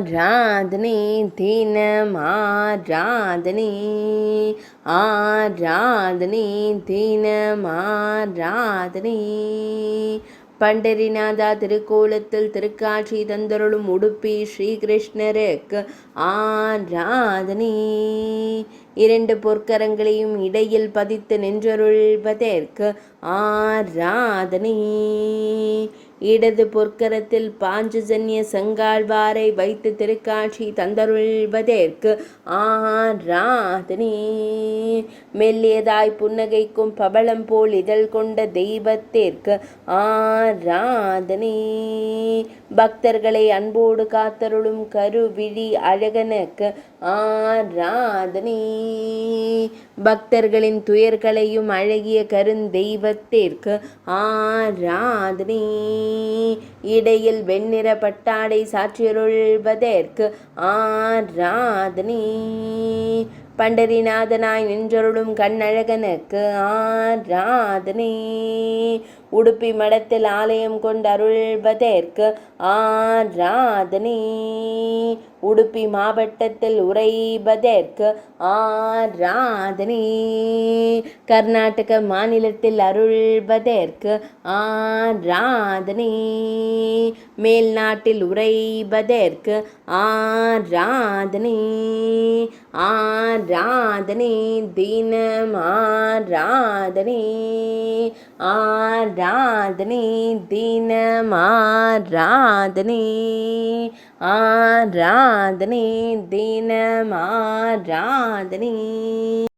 ஆராதனை தினம் ஆராதனை ஆராதனை தினம் ஆராதனை. பண்டரிநாதா திருக்கோலத்தில் திருக்காட்சி தந்தருளும் உடுப்பி ஸ்ரீகிருஷ்ணருக்கு ஆராதனை. இரண்டு பொற்கரங்களையும் இடையில் பதித்து நின்றருள்வதற்கு ஆராதனை. இடது பொற்கரத்தில் பாஞ்சஜன்ய செங்காழ்வாரை வைத்து திருக்காட்சி தந்தருள்வதற்கு ஆராதனை. மெல்லியதாய் புன்னகைக்கும் பவளம் போல் இதழ் கொண்ட தெய்வத்திற்கு ஆராதனை. பக்தர்களை அன்போடு காத்தருளும் கருவிழி அழகனுக்கு ஆராதனை. பக்தர்களின் துயர்களையும் அழகிய கருந்தெய்வத்திற்கு ஆராதனை. இடையில் வெண்ணிற பட்டாடை சாற்றியருள்வதற்கு ஆராதனை. பண்டரிநாதனாய் நின்றருளும் கண்ணழகனுக்கு ஆராதனை. உடுப்பி மடத்தில் ஆலயம் கொண்டு அருள்வதற்கு ஆராதனை. உடுப்பி மாவட்டத்தில் உறைவதற்கு ஆராதனை. கர்நாடக மாநிலத்தில் அருள்வதற்கு ஆராதனை. மேல்நாட்டில் உறைவதற்கு ஆராதனை. ஆராதனை தினம் ஆராதனை. ஆராதனை தினம் ஆராதனை. ஆராதனை தினம் ஆராதனை.